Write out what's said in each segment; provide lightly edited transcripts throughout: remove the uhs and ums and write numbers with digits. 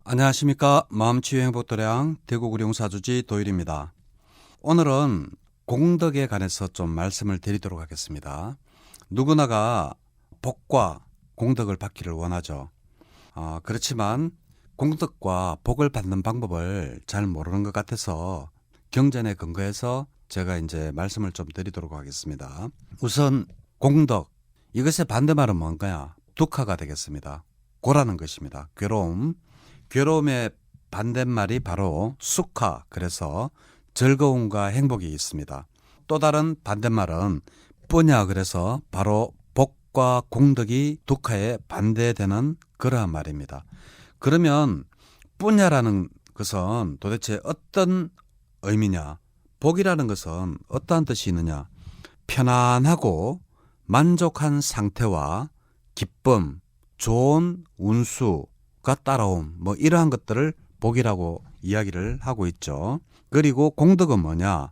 안녕하십니까. 마음치유행복도량 대구구룡사주지 도일입니다. 오늘은 공덕에 관해서 좀 말씀을 드리도록 하겠습니다. 누구나가 복과 공덕을 받기를 원하죠. 그렇지만 공덕과 복을 받는 방법을 잘 모르는 것 같아서 경전에 근거해서 제가 이제 말씀을 좀 드리도록 하겠습니다. 우선 공덕, 이것의 반대말은 뭔가요? 두카가 되겠습니다. 고라는 것입니다. 괴로움. 괴로움의 반대말이 바로 수카, 그래서 즐거움과 행복이 있습니다. 또 다른 반대말은 뿌냐, 그래서 바로 복과 공덕이 두카에 반대되는 그러한 말입니다. 그러면 뿌냐라는 것은 도대체 어떤 의미냐? 복이라는 것은 어떠한 뜻이 있느냐? 편안하고 만족한 상태와 기쁨, 좋은 운수가 따라옴, 이러한 것들을 복이라고 이야기를 하고 있죠. 그리고 공덕은 뭐냐?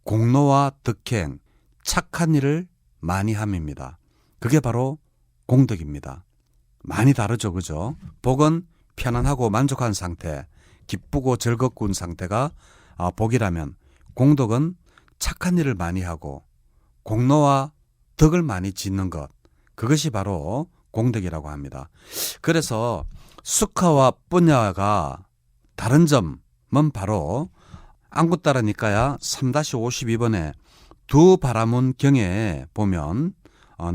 공로와 덕행, 착한 일을 많이 함입니다. 그게 바로 공덕입니다. 많이 다르죠, 그죠? 복은 편안하고 만족한 상태, 기쁘고 즐겁군 상태가 복이라면, 공덕은 착한 일을 많이 하고 공로와 덕을 많이 짓는 것, 그것이 바로 공덕이라고 합니다. 그래서 수카와 뿌냐가 다른 점은 바로 안구따르니까야 3-52번에 두 바라문 경에 보면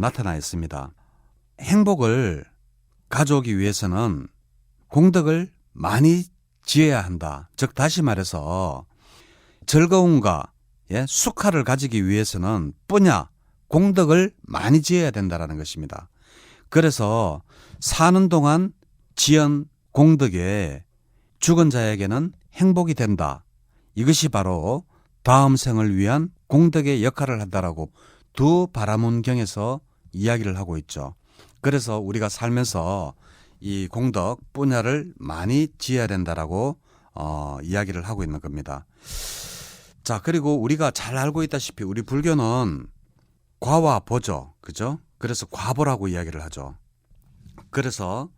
나타나 있습니다. 행복을 가져오기 위해서는 공덕을 많이 지어야 한다. 즉 다시 말해서 즐거움과 수카를 가지기 위해서는 뿌냐, 공덕을 많이 지어야 된다는 것입니다. 그래서 사는 동안 지은 공덕에 죽은 자에게는 행복이 된다. 이것이 바로 다음 생을 위한 공덕의 역할을 한다라고 두 바라문경에서 이야기를 하고 있죠. 그래서 우리가 살면서 이 공덕, 뿌냐를 많이 지어야 된다라고 이야기를 하고 있는 겁니다. 자, 그리고 우리가 잘 알고 있다시피 우리 불교는 과와 보죠. 그죠? 그래서 과보라고 이야기를 하죠. 그래서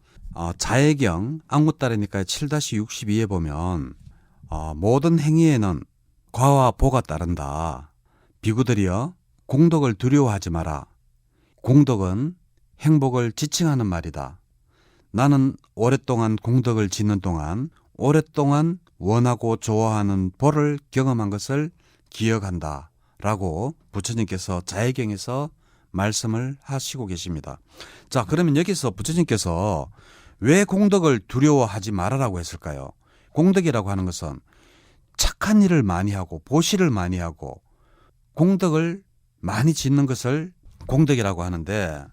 자해경 안구따르니까 7-62에 보면 모든 행위에는 과와 보가 따른다. 비구들이여 공덕을 두려워하지 마라. 공덕은 행복을 지칭하는 말이다. 나는 오랫동안 공덕을 짓는 동안 오랫동안 원하고 좋아하는 보를 경험한 것을 기억한다 라고 부처님께서 자해경에서 말씀을 하시고 계십니다. 자, 그러면 여기서 부처님께서 왜 공덕을 두려워하지 말아라고 했을까요? 공덕이라고 하는 것은 착한 일을 많이 하고 보시를 많이 하고 공덕을 많이 짓는 것을 공덕이라고 하는데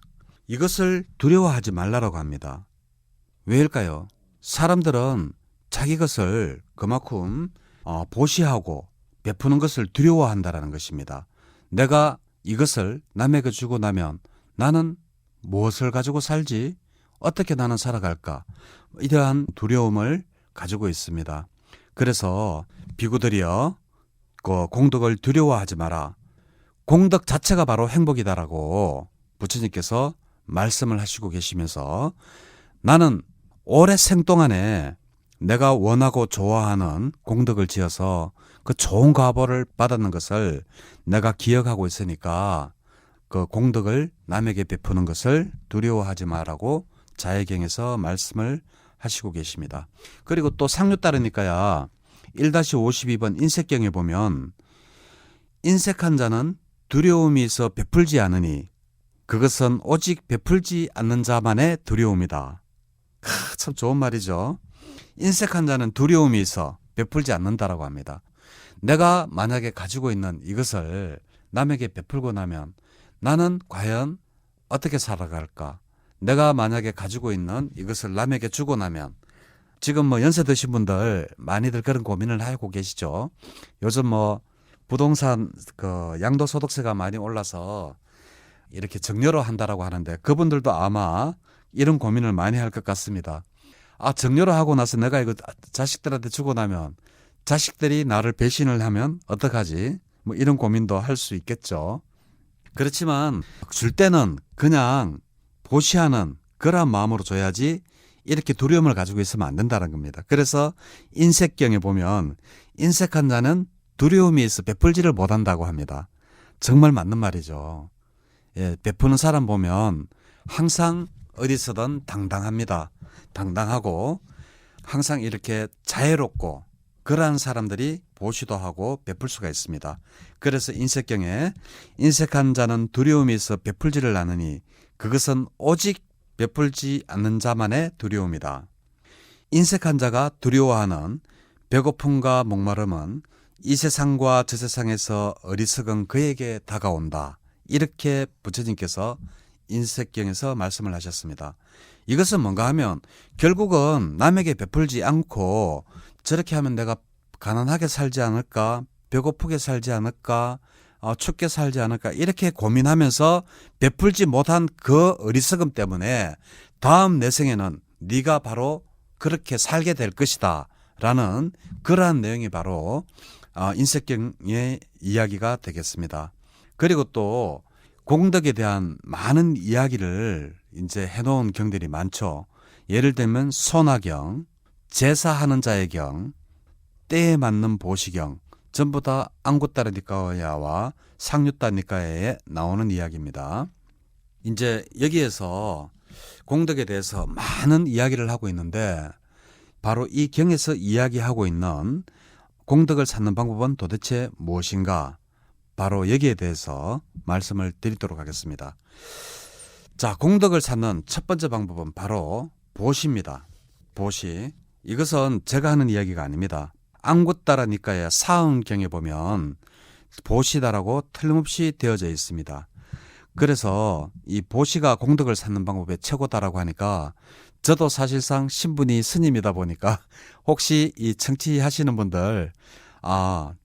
이것을 두려워하지 말라라고 합니다. 왜일까요? 사람들은 자기 것을 그만큼 보시하고 베푸는 것을 두려워한다라는 것입니다. 내가 이것을 남에게 주고 나면 나는 무엇을 가지고 살지? 어떻게 나는 살아갈까? 이러한 두려움을 가지고 있습니다. 그래서 비구들이여 공덕을 두려워하지 마라. 공덕 자체가 바로 행복이다라고 부처님께서 말씀을 하시고 계시면서 나는 오래 생동안에 내가 원하고 좋아하는 공덕을 지어서 그 좋은 과보를 받았는 것을 내가 기억하고 있으니까 그 공덕을 남에게 베푸는 것을 두려워하지 마라고 자해경에서 말씀을 하시고 계십니다. 그리고 또 상류 따르니까야 1-52번 인색경에 보면 인색한 자는 두려움이 있어 베풀지 않으니 그것은 오직 베풀지 않는 자만의 두려움이다. 참 좋은 말이죠. 인색한 자는 두려움이 있어 베풀지 않는다라고 합니다. 내가 만약에 가지고 있는 이것을 남에게 베풀고 나면 나는 과연 어떻게 살아갈까? 내가 만약에 가지고 있는 이것을 남에게 주고 나면 지금 연세 드신 분들 많이들 그런 고민을 하고 계시죠. 요즘 부동산 양도소득세가 많이 올라서 이렇게 정려로 한다라고 하는데 그분들도 아마 이런 고민을 많이 할 것 같습니다. 정려로 하고 나서 내가 이거 자식들한테 주고 나면 자식들이 나를 배신을 하면 어떡하지? 이런 고민도 할 수 있겠죠. 그렇지만 줄 때는 그냥 보시하는 그런 마음으로 줘야지 이렇게 두려움을 가지고 있으면 안 된다는 겁니다. 그래서 인색경에 보면 인색한 자는 두려움이 있어 베풀지를 못한다고 합니다. 정말 맞는 말이죠. 예, 베푸는 사람 보면 항상 어디서든 당당합니다. 당당하고 항상 이렇게 자애롭고 그러한 사람들이 보시도 하고 베풀 수가 있습니다. 그래서 인색경에 인색한 자는 두려움이 있어 베풀지를 않으니 그것은 오직 베풀지 않는 자만의 두려움이다. 인색한 자가 두려워하는 배고픔과 목마름은 이 세상과 저 세상에서 어리석은 그에게 다가온다. 이렇게 부처님께서 인색경에서 말씀을 하셨습니다. 이것은 뭔가 하면 결국은 남에게 베풀지 않고 저렇게 하면 내가 가난하게 살지 않을까, 배고프게 살지 않을까, 춥게 살지 않을까 이렇게 고민하면서 베풀지 못한 그 어리석음 때문에 다음 내 생에는 네가 바로 그렇게 살게 될 것이다 라는 그러한 내용이 바로 인색경의 이야기가 되겠습니다. 그리고 또 공덕에 대한 많은 이야기를 이제 해놓은 경들이 많죠. 예를 들면 소나경, 제사하는 자의 경, 때에 맞는 보시경 전부 다 앙구따르 니까야와 상류따 니까야에 나오는 이야기입니다. 이제 여기에서 공덕에 대해서 많은 이야기를 하고 있는데 바로 이 경에서 이야기하고 있는 공덕을 찾는 방법은 도대체 무엇인가? 바로 여기에 대해서 말씀을 드리도록 하겠습니다. 자, 공덕을 찾는 첫 번째 방법은 바로 보시입니다. 보시. 이것은 제가 하는 이야기가 아닙니다. 앙구따라 니까야 사은경에 보면 보시다라고 틀림없이 되어져 있습니다. 그래서 이 보시가 공덕을 찾는 방법의 최고다라고 하니까 저도 사실상 신분이 스님이다 보니까 혹시 이 청취하시는 분들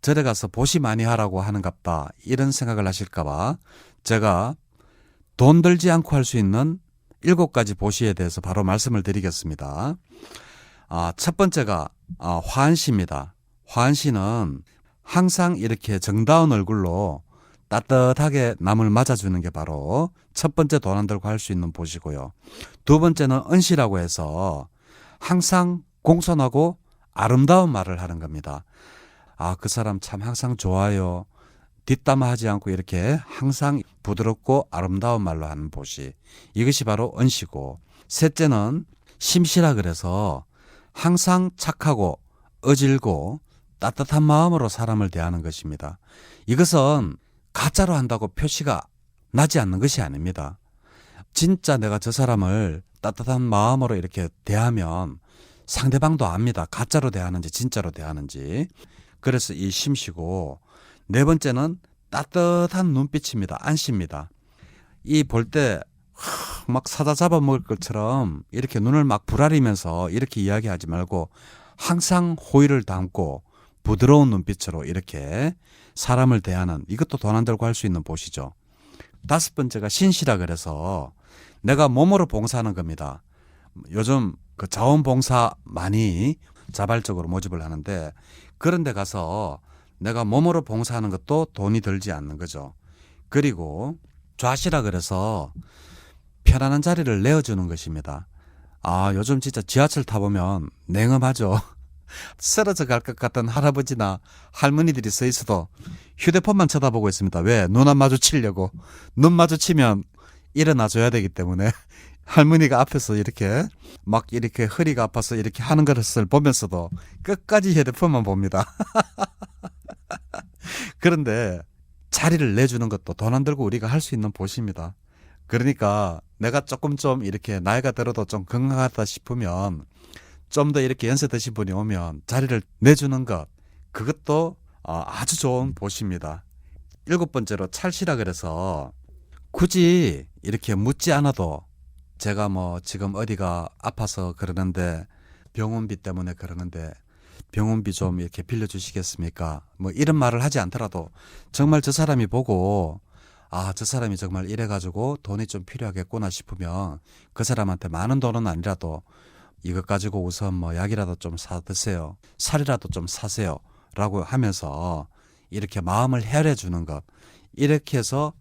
절에 가서 보시 많이 하라고 하는갑다 이런 생각을 하실까봐 제가 돈 들지 않고 할 수 있는 7가지 보시에 대해서 바로 말씀을 드리겠습니다. 첫 번째가 화한시입니다. 화한시는 항상 이렇게 정다운 얼굴로 따뜻하게 남을 맞아주는 게 바로 첫 번째 돈 안 들고 할 수 있는 보시고요. 두 번째는 은시라고 해서 항상 공손하고 아름다운 말을 하는 겁니다. 그 사람 참 항상 좋아요. 뒷담화하지 않고 이렇게 항상 부드럽고 아름다운 말로 하는 보시. 이것이 바로 은시고, 셋째는 심시라 그래서 항상 착하고 어질고 따뜻한 마음으로 사람을 대하는 것입니다. 이것은 가짜로 한다고 표시가 나지 않는 것이 아닙니다. 진짜 내가 저 사람을 따뜻한 마음으로 이렇게 대하면 상대방도 압니다. 가짜로 대하는지 진짜로 대하는지. 그래서 이 심시고, 네 번째는 따뜻한 눈빛입니다. 안시입니다. 이 볼 때 막 사자 잡아먹을 것처럼 이렇게 눈을 막 부라리면서 이렇게 이야기하지 말고 항상 호의를 담고 부드러운 눈빛으로 이렇게 사람을 대하는, 이것도 돈 안 들고 할 수 있는 보시죠. 다섯 번째가 신시라 그래서 내가 몸으로 봉사하는 겁니다. 요즘 그 자원봉사 많이 자발적으로 모집을 하는데 그런 데 가서 내가 몸으로 봉사하는 것도 돈이 들지 않는 거죠. 그리고 좌시라 그래서 편안한 자리를 내어주는 것입니다. 요즘 진짜 지하철 타보면 냉엄하죠. 쓰러져 갈 것 같은 할아버지나 할머니들이 서 있어도 휴대폰만 쳐다보고 있습니다. 왜? 눈 안 마주치려고. 눈 마주치면 일어나줘야 되기 때문에 할머니가 앞에서 이렇게 막 이렇게 허리가 아파서 이렇게 하는 것을 보면서도 끝까지 휴대폰만 봅니다. 그런데 자리를 내주는 것도 돈 안 들고 우리가 할 수 있는 보시입니다. 그러니까 내가 조금 좀 이렇게 나이가 들어도 좀 건강하다 싶으면 좀 더 이렇게 연세 드신 분이 오면 자리를 내주는 것, 그것도 아주 좋은 보시입니다. 7번째로 찰시라 그래서 굳이 이렇게 묻지 않아도 제가 뭐 지금 어디가 아파서 그러는데 병원비 때문에 그러는데 병원비 좀 이렇게 빌려주시겠습니까? 뭐 이런 말을 하지 않더라도 정말 저 사람이 보고 저 사람이 정말 이래가지고 돈이 좀 필요하겠구나 싶으면 그 사람한테 많은 돈은 아니라도 이것 가지고 우선 뭐 약이라도 좀 사 드세요. 살이라도 좀 사세요. 라고 하면서 이렇게 마음을 헤아려 주는 것. 이렇게 해서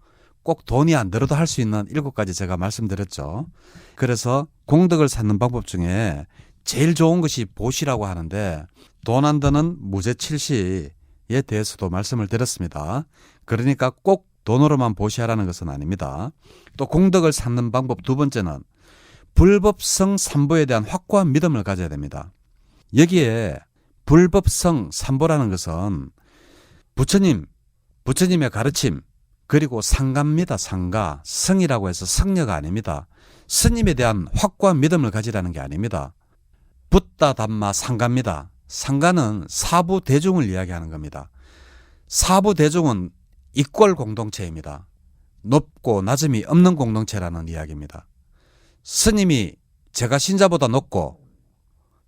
꼭 돈이 안 들어도 할 수 있는 7가지 제가 말씀드렸죠. 그래서 공덕을 쌓는 방법 중에 제일 좋은 것이 보시라고 하는데 돈 안 드는 무죄칠시에 대해서도 말씀을 드렸습니다. 그러니까 꼭 돈으로만 보시하라는 것은 아닙니다. 또 공덕을 쌓는 방법 두 번째는 불법성 삼보에 대한 확고한 믿음을 가져야 됩니다. 여기에 불법성 삼보라는 것은 부처님의 가르침, 그리고 상가입니다. 상가. 성이라고 해서 성녀가 아닙니다. 스님에 대한 확고한 믿음을 가지라는 게 아닙니다. 붓다 담마 상가입니다. 상가는 사부 대중을 이야기하는 겁니다. 사부 대중은 이꼴 공동체입니다. 높고 낮음이 없는 공동체라는 이야기입니다. 스님이 제가 신자보다 높고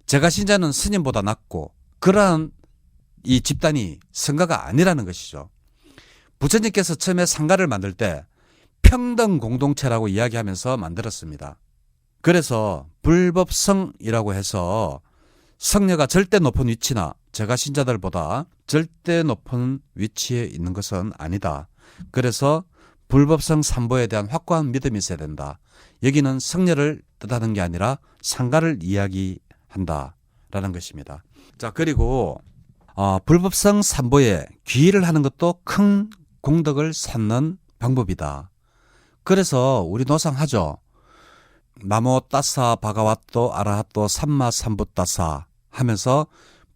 제가 신자는 스님보다 낮고 그러한 이 집단이 성가가 아니라는 것이죠. 부처님께서 처음에 상가를 만들 때 평등 공동체라고 이야기하면서 만들었습니다. 그래서 불법성이라고 해서 성녀가 절대 높은 위치나 제가 신자들보다 절대 높은 위치에 있는 것은 아니다. 그래서 불법성 삼보에 대한 확고한 믿음이 있어야 된다. 여기는 성녀를 뜻하는 게 아니라 상가를 이야기한다라는 것입니다. 자, 그리고 불법성 삼보에 귀의를 하는 것도 큰 공덕을 쌓는 방법이다. 그래서 우리 노상하죠. 나모 따사 바가와또 아라핫또 삼마 삼부따사 하면서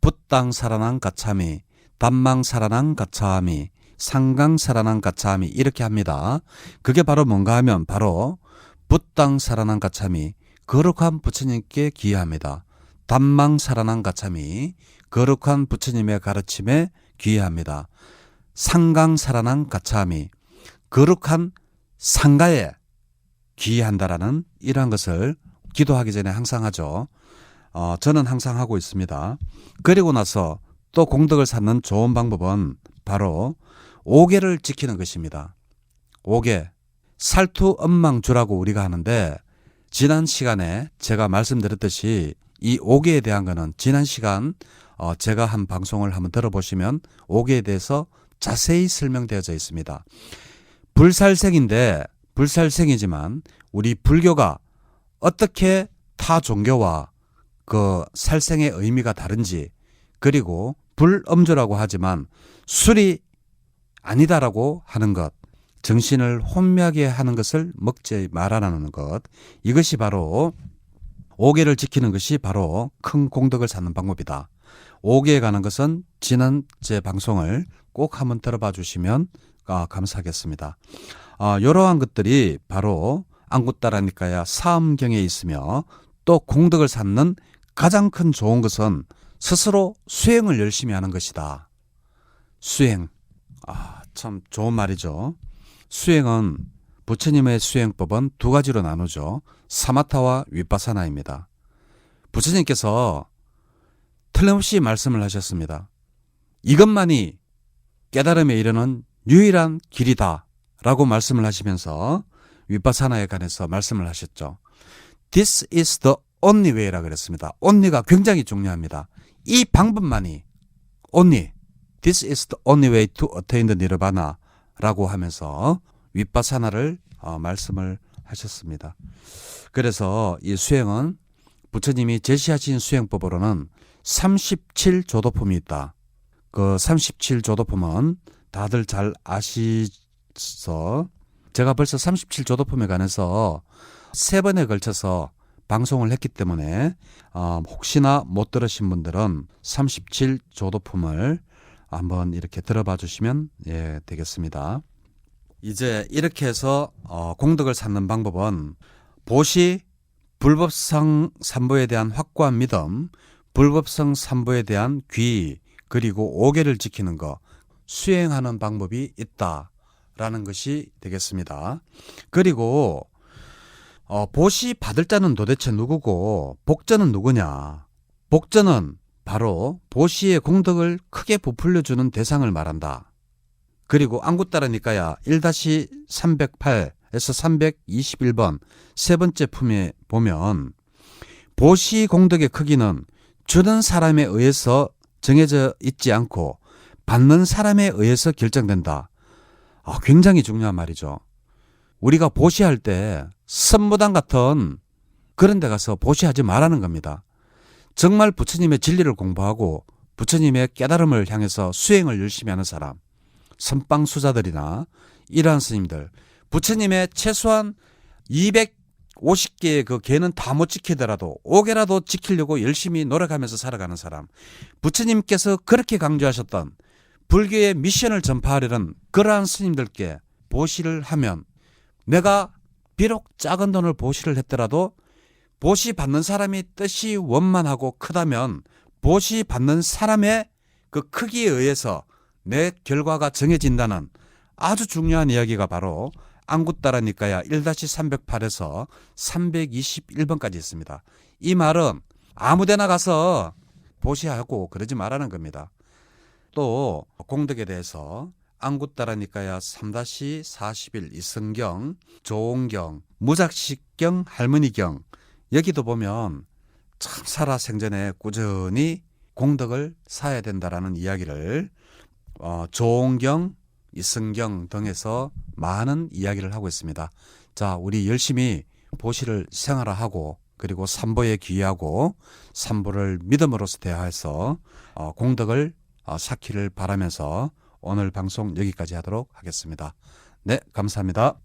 붓당 사라낭 가차미, 담망 사라낭 가차미, 상강 사라낭 가차미 이렇게 합니다. 그게 바로 뭔가 하면 바로 붓당 사라낭 가차미, 거룩한 부처님께 귀의합니다. 담망 사라낭 가차미, 거룩한 부처님의 가르침에 귀의합니다. 상강 사라낭 가차미, 거룩한 상가에 귀의한다라는 이러한 것을 기도하기 전에 항상 하죠. 저는 항상 하고 있습니다. 그리고 나서 또 공덕을 쌓는 좋은 방법은 바로 5계를 지키는 것입니다. 5계, 살투엄망주라고 우리가 하는데 지난 시간에 제가 말씀드렸듯이 이 5계에 대한 거는 지난 시간 제가 한 방송을 한번 들어보시면 5계에 대해서 자세히 설명되어져 있습니다. 불살생이지만 우리 불교가 어떻게 타 종교와 그 살생의 의미가 다른지, 그리고 불엄주라고 하지만 술이 아니다라고 하는 것, 정신을 혼미하게 하는 것을 먹지 말아라는 것, 이것이 바로 5계를 지키는 것이 바로 큰 공덕을 쌓는 방법이다. 5계에 관한 것은 지난 제 방송을 꼭 한번 들어봐 주시면 감사하겠습니다. 이러한 것들이 바로 안구따라니까야 사음경에 있으며 또 공덕을 쌓는 가장 큰 좋은 것은 스스로 수행을 열심히 하는 것이다. 수행. 참 좋은 말이죠. 수행은 부처님의 수행법은 두 가지로 나누죠. 사마타와 윗바사나입니다. 부처님께서 틀림없이 말씀을 하셨습니다. 이것만이 깨달음에 이르는 유일한 길이다 라고 말씀을 하시면서 윗바사나에 관해서 말씀을 하셨죠. This is the only way라 그랬습니다. only가 굉장히 중요합니다. 이 방법만이 only, this is the only way to attain the nirvana 라고 하면서 윗바사나를 말씀을 하셨습니다. 그래서 이 수행은 부처님이 제시하신 수행법으로는 37조도품이 있다. 그 37조도품은 다들 잘 아시죠? 제가 벌써 37조도품에 관해서 3번에 걸쳐서 방송을 했기 때문에 혹시나 못 들으신 분들은 37조도품을 한번 이렇게 들어봐 주시면 되겠습니다. 이제 이렇게 해서 공덕을 쌓는 방법은 보시, 불법성 삼보에 대한 확고한 믿음, 불법성 삼보에 대한 귀의, 그리고 5계를 지키는 것, 수행하는 방법이 있다라는 것이 되겠습니다. 그리고 보시 받을 자는 도대체 누구고 복전은 누구냐? 복전은 바로 보시의 공덕을 크게 부풀려주는 대상을 말한다. 그리고 안구따라니까야 1-308에서 321번 세 번째 품에 보면 보시 공덕의 크기는 주는 사람에 의해서 정해져 있지 않고 받는 사람에 의해서 결정된다. 굉장히 중요한 말이죠. 우리가 보시할 때 선무당 같은 그런 데 가서 보시하지 말라는 겁니다. 정말 부처님의 진리를 공부하고 부처님의 깨달음을 향해서 수행을 열심히 하는 사람, 선방수자들이나 이러한 스님들, 부처님의 최소한 250개의 그 개는 다 못 지키더라도 5개라도 지키려고 열심히 노력하면서 살아가는 사람, 부처님께서 그렇게 강조하셨던 불교의 미션을 전파하려는 그러한 스님들께 보시를 하면, 내가 비록 작은 돈을 보시를 했더라도 보시 받는 사람이 뜻이 원만하고 크다면 보시 받는 사람의 그 크기에 의해서 내 결과가 정해진다는 아주 중요한 이야기가 바로 안구따라 니까야 1-308에서 321번까지 있습니다. 이 말은 아무데나 가서 보시하고 그러지 말라는 겁니다. 또 공덕에 대해서 안구따라 니까야 3-41 이성경, 조옹경, 무작식경, 할머니경, 여기도 보면 참 살아생전에 꾸준히 공덕을 쌓아야 된다라는 이야기를 조옹경, 이성경 등에서 많은 이야기를 하고 있습니다. 자, 우리 열심히 보시를 생활화하고 그리고 삼보에 귀하고 삼보를 믿음으로써 대하여서 공덕을 쌓기를 바라면서 오늘 방송 여기까지 하도록 하겠습니다. 네, 감사합니다.